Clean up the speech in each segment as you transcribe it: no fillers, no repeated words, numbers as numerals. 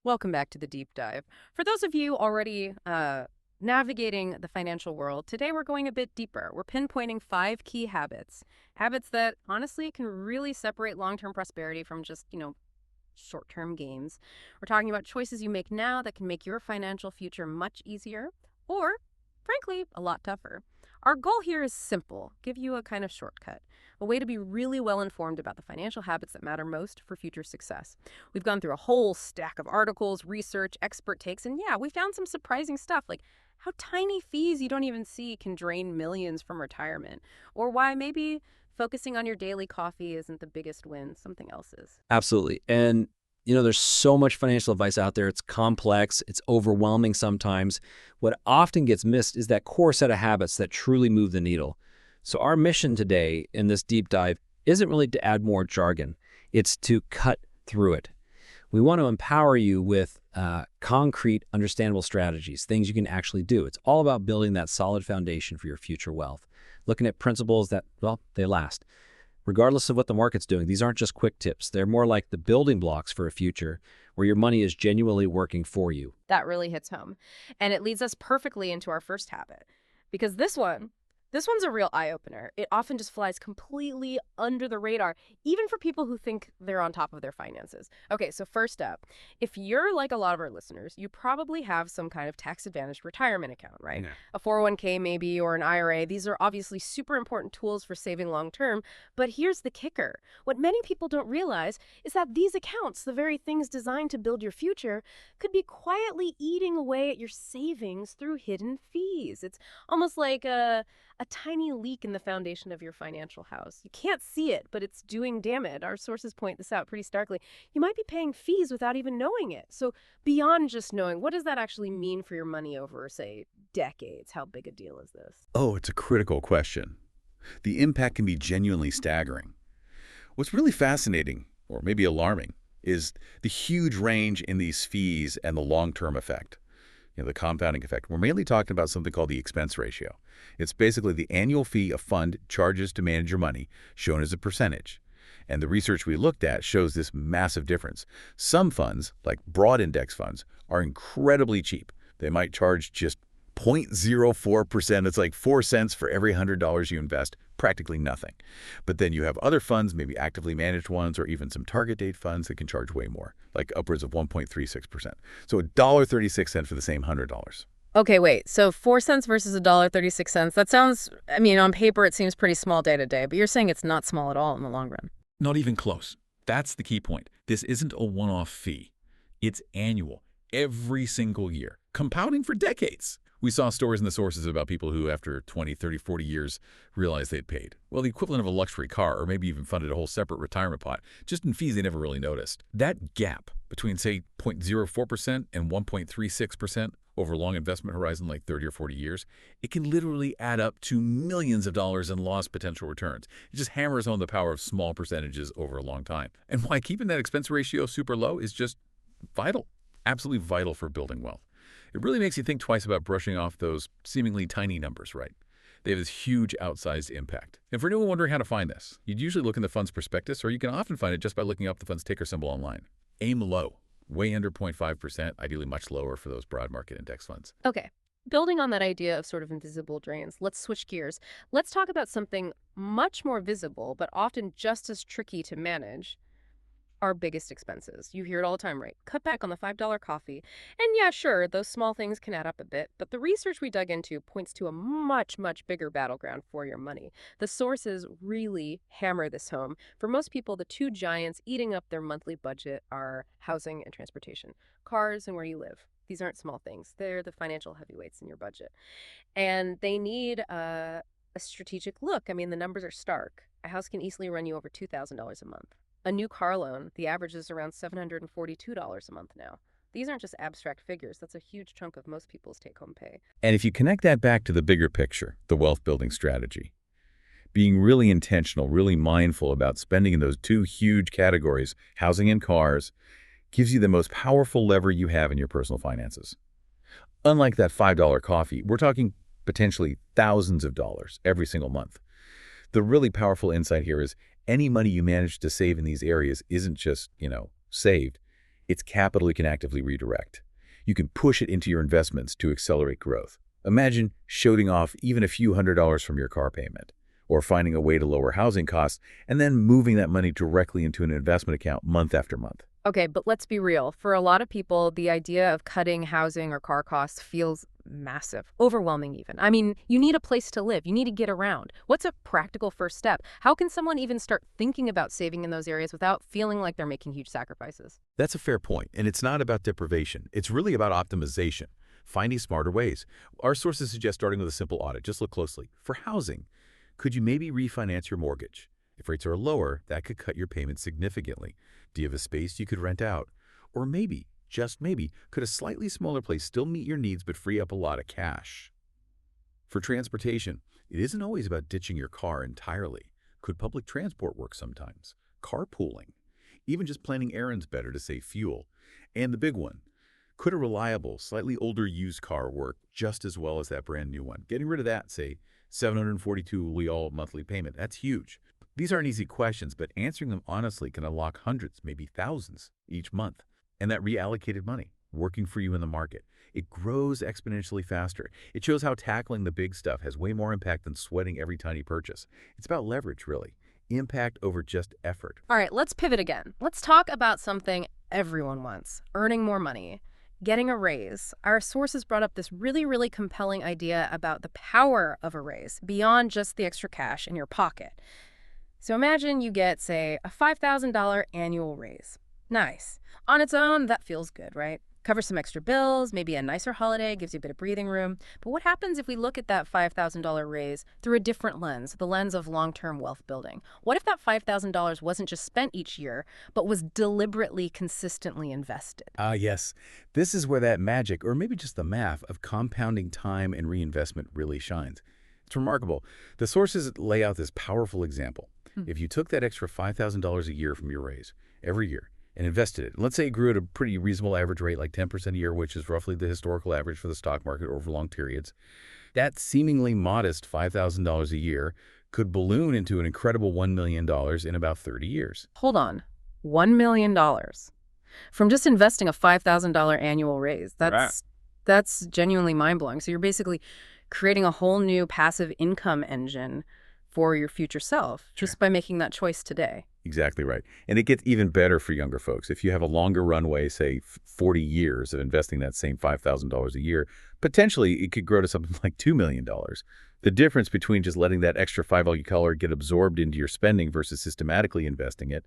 Welcome back to the deep dive. For those of you already navigating the financial world, today we're going a bit deeper. We're pinpointing 5 key habits that honestly can really separate long-term prosperity from just, short-term gains. We're talking about choices you make now that can make your financial future much easier or, frankly, a lot tougher. Our goal here is simple, give you a kind of shortcut, a way to be really well informed about the financial habits that matter most for future success. We've gone through a whole stack of articles, research, expert takes, and yeah, we found some surprising stuff like how tiny fees you don't even see can drain millions from retirement, or why maybe focusing on your daily coffee isn't the biggest win, something else is. Absolutely. And, there's so much financial advice out there. It's complex. It's overwhelming sometimes. What often gets missed is that core set of habits that truly move the needle. So our mission today in this deep dive isn't really to add more jargon. It's to cut through it. We want to empower you with concrete, understandable strategies, things you can actually do. It's all about building that solid foundation for your future wealth, looking at principles that, well, they last. Regardless of what the market's doing, these aren't just quick tips. They're more like the building blocks for a future where your money is genuinely working for you. That really hits home. And it leads us perfectly into our first habit. Because this one's a real eye-opener. It often just flies completely under the radar, even for people who think they're on top of their finances. Okay, so first up, if you're like a lot of our listeners, you probably have some kind of tax-advantaged retirement account, right? Yeah. A 401k maybe, or an IRA. These are obviously super important tools for saving long-term. But here's the kicker. What many people don't realize is that these accounts, the very things designed to build your future, could be quietly eating away at your savings through hidden fees. It's almost like a tiny leak in the foundation of your financial house. You can't see it, but it's doing damage. Our sources point this out pretty starkly. You might be paying fees without even knowing it. So beyond just knowing, what does that actually mean for your money over, say, decades? How big a deal is this? Oh, it's a critical question. The impact can be genuinely staggering. What's really fascinating, or maybe alarming, is the huge range in these fees and the long-term effect. The compounding effect. We're mainly talking about something called the expense ratio. It's basically the annual fee a fund charges to manage your money, shown as a percentage. And the research we looked at shows this massive difference. Some funds, like broad index funds, are incredibly cheap. They might charge just 0.04%. It's like 4 cents for every $100 you invest, practically nothing. But then you have other funds, maybe actively managed ones or even some target date funds that can charge way more, like upwards of 1.36%. So $1.36 for the same $100. Okay, wait. So 4 cents versus $1.36. That sounds, on paper it seems pretty small day to day, but you're saying it's not small at all in the long run. Not even close. That's the key point. This isn't a one-off fee. It's annual, every single year, compounding for decades. We saw stories in the sources about people who, after 20, 30, 40 years, realized they'd paid, well, the equivalent of a luxury car, or maybe even funded a whole separate retirement pot, just in fees they never really noticed. That gap between, say, 0.04% and 1.36% over a long investment horizon like 30 or 40 years, it can literally add up to millions of dollars in lost potential returns. It just hammers home the power of small percentages over a long time. And why keeping that expense ratio super low is just vital, absolutely vital for building wealth. It really makes you think twice about brushing off those seemingly tiny numbers, right? They have this huge outsized impact. And for anyone wondering how to find this, you'd usually look in the fund's prospectus, or you can often find it just by looking up the fund's ticker symbol online. Aim low, way under 0.5%, ideally much lower for those broad market index funds. Okay. Building on that idea of sort of invisible drains, let's switch gears. Let's talk about something much more visible, but often just as tricky to manage. Our biggest expenses. You hear it all the time, right? Cut back on the $5 coffee. And yeah, sure, those small things can add up a bit, but the research we dug into points to a much, much bigger battleground for your money. The sources really hammer this home. For most people, the two giants eating up their monthly budget are housing and transportation, cars and where you live. These aren't small things. They're the financial heavyweights in your budget. And they need a strategic look. The numbers are stark. A house can easily run you over $2,000 a month. A new car loan, the average is around $742 a month now. These aren't just abstract figures. That's a huge chunk of most people's take-home pay. And if you connect that back to the bigger picture, the wealth building strategy, being really intentional, really mindful about spending in those two huge categories, housing and cars, gives you the most powerful lever you have in your personal finances. Unlike that $5 coffee, we're talking potentially thousands of dollars every single month. The really powerful insight here is any money you manage to save in these areas isn't just, saved. It's capital you can actively redirect. You can push it into your investments to accelerate growth. Imagine shooting off even a few $100s from your car payment, or finding a way to lower housing costs and then moving that money directly into an investment account month after month. Okay, but let's be real. For a lot of people, the idea of cutting housing or car costs feels massive, overwhelming even. I mean, you need a place to live. You need to get around. What's a practical first step? How can someone even start thinking about saving in those areas without feeling like they're making huge sacrifices? That's a fair point, and it's not about deprivation. It's really about optimization, finding smarter ways. Our sources suggest starting with a simple audit. Just look closely. For housing, could you maybe refinance your mortgage? If rates are lower, that could cut your payments significantly. Do you have a space you could rent out? Or maybe, just maybe, could a slightly smaller place still meet your needs but free up a lot of cash? For transportation, it isn't always about ditching your car entirely. Could public transport work sometimes? Carpooling? Even just planning errands better to save fuel? And the big one, could a reliable, slightly older used car work just as well as that brand new one? Getting rid of that, say, $742 all monthly payment, that's huge. These aren't easy questions, but answering them honestly can unlock hundreds, maybe thousands each month. And that reallocated money, working for you in the market, it grows exponentially faster. It shows how tackling the big stuff has way more impact than sweating every tiny purchase. It's about leverage, really. Impact over just effort. All right, let's pivot again. Let's talk about something everyone wants, earning more money. Getting a raise. Our sources brought up this really compelling idea about the power of a raise beyond just the extra cash in your pocket. So imagine you get, say, a $5,000 annual raise. Nice. On its own, that feels good, right? Covers some extra bills, maybe a nicer holiday, gives you a bit of breathing room. But what happens if we look at that $5,000 raise through a different lens, the lens of long-term wealth building? What if that $5,000 wasn't just spent each year, but was deliberately, consistently invested? Ah, yes. This is where that magic, or maybe just the math, of compounding time and reinvestment really shines. It's remarkable. The sources lay out this powerful example. If you took that extra $5,000 a year from your raise every year and invested it, let's say it grew at a pretty reasonable average rate, like 10% a year, which is roughly the historical average for the stock market over long periods, that seemingly modest $5,000 a year could balloon into an incredible $1 million in about 30 years. Hold on. $1 million from just investing a $5,000 annual raise. That's genuinely mind-blowing. So you're basically creating a whole new passive income engine for your future self just by making that choice today. Exactly right. And it gets even better for younger folks. If you have a longer runway, say 40 years of investing that same $5,000 a year, potentially it could grow to something like $2 million. The difference between just letting that extra $5 get absorbed into your spending versus systematically investing it,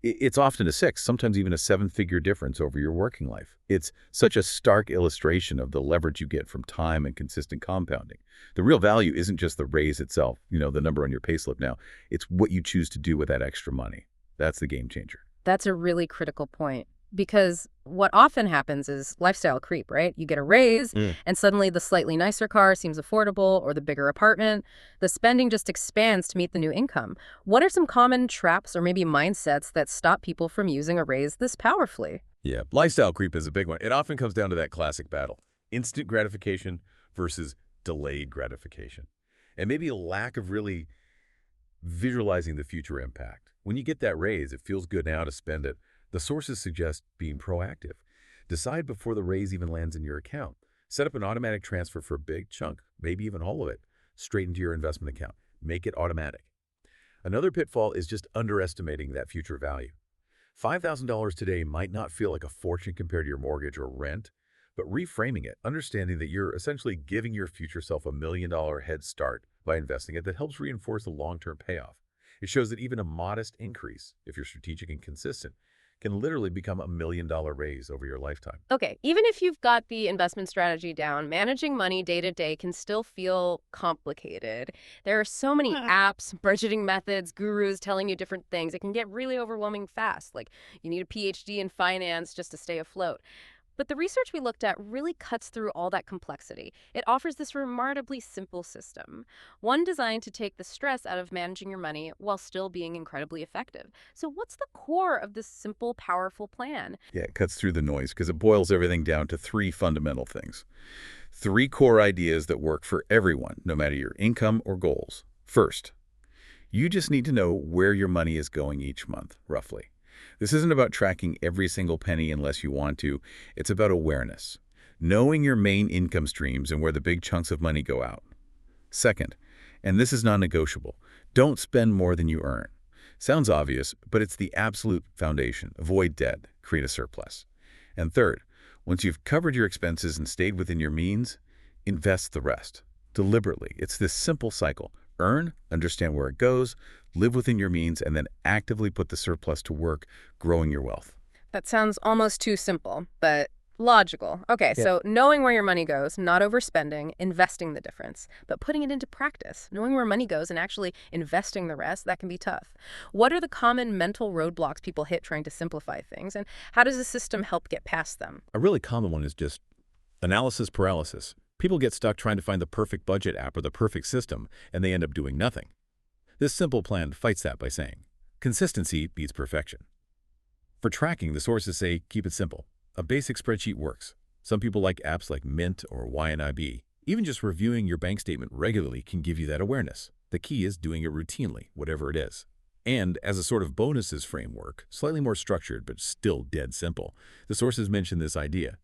it's often a 6, sometimes even a 7-figure difference over your working life. It's such a stark illustration of the leverage you get from time and consistent compounding. The real value isn't just the raise itself, the number on your payslip now. It's what you choose to do with that extra money. That's the game changer. That's a really critical point. Because what often happens is lifestyle creep, right? You get a raise, and suddenly the slightly nicer car seems affordable, or the bigger apartment. The spending just expands to meet the new income. What are some common traps or maybe mindsets that stop people from using a raise this powerfully? Yeah, lifestyle creep is a big one. It often comes down to that classic battle. Instant gratification versus delayed gratification. And maybe a lack of really visualizing the future impact. When you get that raise, it feels good now to spend it. The sources suggest being proactive. Decide before the raise even lands in your account. Set up an automatic transfer for a big chunk, maybe even all of it, straight into your investment account. Make it automatic. Another pitfall is just underestimating that future value. $5,000 today might not feel like a fortune compared to your mortgage or rent, but reframing it, understanding that you're essentially giving your future self $1 million head start by investing it, that helps reinforce the long-term payoff. It shows that even a modest increase, if you're strategic and consistent, can literally become $1 million raise over your lifetime. Okay, even if you've got the investment strategy down, managing money day to day can still feel complicated. There are so many apps, budgeting methods, gurus telling you different things. It can get really overwhelming fast. Like you need a PhD in finance just to stay afloat. But the research we looked at really cuts through all that complexity. It offers this remarkably simple system, one designed to take the stress out of managing your money while still being incredibly effective. So what's the core of this simple, powerful plan? Yeah, it cuts through the noise because it boils everything down to 3 fundamental things. 3 core ideas that work for everyone, no matter your income or goals. First, you just need to know where your money is going each month, roughly. This isn't about tracking every single penny unless you want to. It's about awareness, knowing your main income streams and where the big chunks of money go out. Second, and this is non-negotiable, don't spend more than you earn. Sounds obvious, but it's the absolute foundation. Avoid debt, create a surplus. And third, once you've covered your expenses and stayed within your means, invest the rest. Deliberately. It's this simple cycle. Earn, understand where it goes, live within your means, and then actively put the surplus to work, growing your wealth. That sounds almost too simple, but logical. Okay, Yeah. so knowing where your money goes, not overspending, investing the difference, but putting it into practice. Knowing where money goes and actually investing the rest, that can be tough. What are the common mental roadblocks people hit trying to simplify things, and how does the system help get past them? A really common one is just analysis paralysis. People get stuck trying to find the perfect budget app or the perfect system, and they end up doing nothing. This simple plan fights that by saying, consistency beats perfection. For tracking, the sources say, keep it simple. A basic spreadsheet works. Some people like apps like Mint or YNIB. Even just reviewing your bank statement regularly can give you that awareness. The key is doing it routinely, whatever it is. And as a sort of bonuses framework, slightly more structured but still dead simple, the sources mention this idea.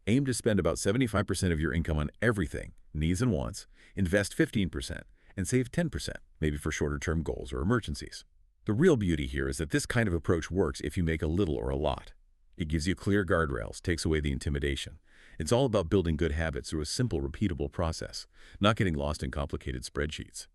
Aim to spend about 75% of your income on everything, needs and wants, invest 15%, and save 10%, maybe for shorter-term goals or emergencies. The real beauty here is that this kind of approach works if you make a little or a lot. It gives you clear guardrails, takes away the intimidation. It's all about building good habits through a simple, repeatable process, not getting lost in complicated spreadsheets.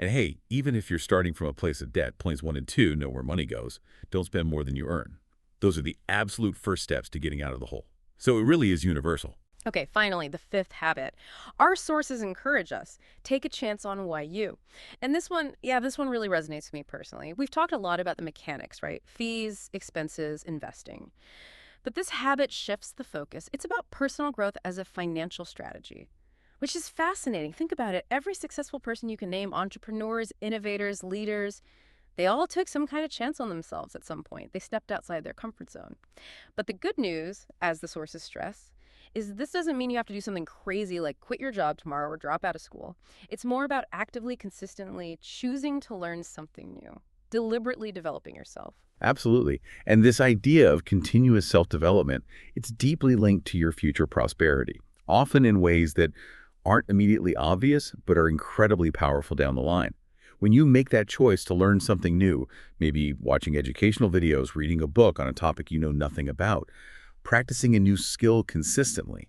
And hey, even if you're starting from a place of debt, points 1 and 2 know where money goes, don't spend more than you earn. Those are the absolute first steps to getting out of the hole. So it really is universal. Okay, finally, the fifth habit. Our sources encourage us. Take a chance on why you. And this one, yeah, this one really resonates with me personally. We've talked a lot about the mechanics, right? Fees, expenses, investing. But this habit shifts the focus. It's about personal growth as a financial strategy, which is fascinating. Think about it. Every successful person you can name, entrepreneurs, innovators, leaders, they all took some kind of chance on themselves at some point. They stepped outside their comfort zone. But the good news, as the sources stress, is this doesn't mean you have to do something crazy like quit your job tomorrow or drop out of school. It's more about actively, consistently choosing to learn something new, deliberately developing yourself. Absolutely. And this idea of continuous self-development, it's deeply linked to your future prosperity, often in ways that aren't immediately obvious, but are incredibly powerful down the line. When you make that choice to learn something new, maybe watching educational videos, reading a book on a topic you know nothing about, practicing a new skill consistently,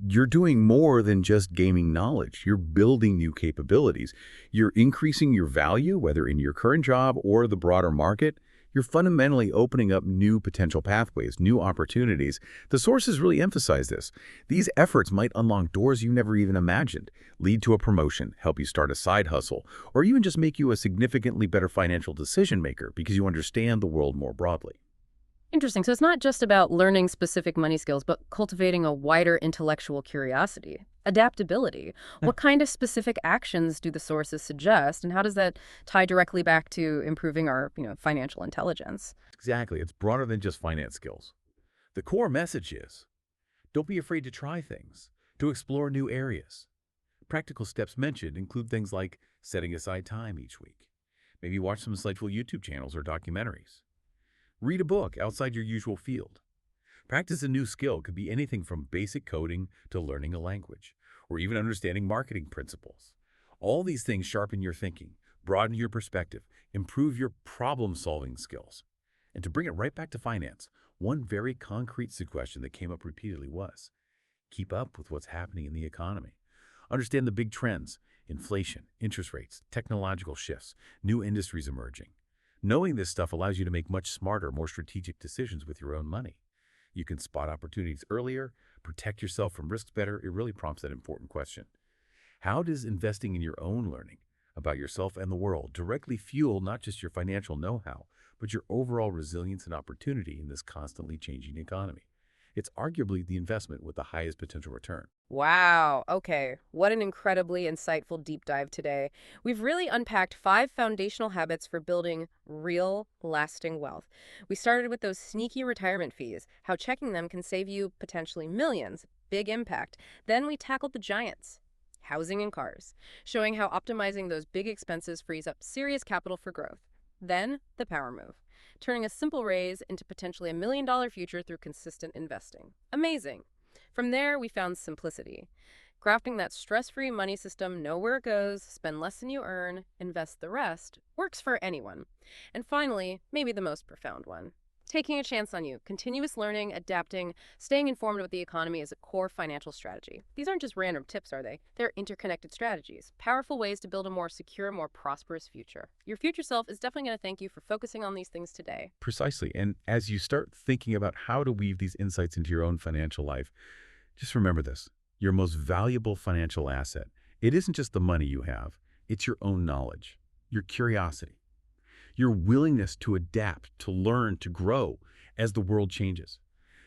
you're doing more than just gaining knowledge. You're building new capabilities. You're increasing your value, whether in your current job or the broader market. You're fundamentally opening up new potential pathways, new opportunities. The sources really emphasize this. These efforts might unlock doors you never even imagined, lead to a promotion, help you start a side hustle, or even just make you a significantly better financial decision maker because you understand the world more broadly. Interesting. So it's not just about learning specific money skills, but cultivating a wider intellectual curiosity, adaptability. What kind of specific actions do the sources suggest, and how does that tie directly back to improving our, financial intelligence? Exactly. It's broader than just finance skills. The core message is, don't be afraid to try things, to explore new areas. Practical steps mentioned include things like setting aside time each week. Maybe watch some insightful YouTube channels or documentaries. Read a book outside your usual field. Practice a new skill could be anything from basic coding to learning a language, or even understanding marketing principles. All these things sharpen your thinking, broaden your perspective, improve your problem-solving skills. And to bring it right back to finance, one very concrete suggestion that came up repeatedly was, keep up with what's happening in the economy. Understand the big trends, inflation, interest rates, technological shifts, new industries emerging. Knowing this stuff allows you to make much smarter, more strategic decisions with your own money. You can spot opportunities earlier, protect yourself from risks better. It really prompts that important question. How does investing in your own learning about yourself and the world directly fuel not just your financial know-how, but your overall resilience and opportunity in this constantly changing economy? It's arguably the investment with the highest potential return. Wow. Okay. What an incredibly insightful deep dive today. We've really unpacked 5 foundational habits for building real, lasting wealth. We started with those sneaky retirement fees, how checking them can save you potentially millions, big impact. Then we tackled the giants, housing and cars, showing how optimizing those big expenses frees up serious capital for growth. Then the power move, turning a simple raise into potentially $1 million future through consistent investing. Amazing. From there, we found simplicity. Crafting that stress-free money system, know where it goes, spend less than you earn, invest the rest, works for anyone. And finally, maybe the most profound one. Taking a chance on you, continuous learning, adapting, staying informed with the economy is a core financial strategy. These aren't just random tips, are they? They're interconnected strategies, powerful ways to build a more secure, more prosperous future. Your future self is definitely going to thank you for focusing on these things today. Precisely. And as you start thinking about how to weave these insights into your own financial life, just remember this. Your most valuable financial asset, it isn't just the money you have, it's your own knowledge, your curiosity, your willingness to adapt, to learn, to grow as the world changes.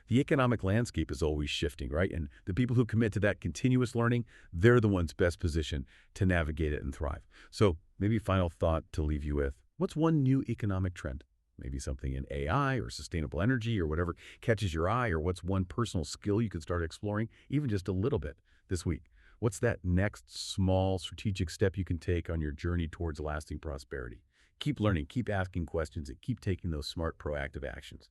The economic landscape is always shifting, right? And the people who commit to that continuous learning, they're the ones best positioned to navigate it and thrive. So maybe final thought to leave you with, what's one new economic trend? Maybe something in AI or sustainable energy or whatever catches your eye, or what's one personal skill you could start exploring, even just a little bit this week? What's that next small strategic step you can take on your journey towards lasting prosperity? Keep learning, keep asking questions, and keep taking those smart, proactive actions.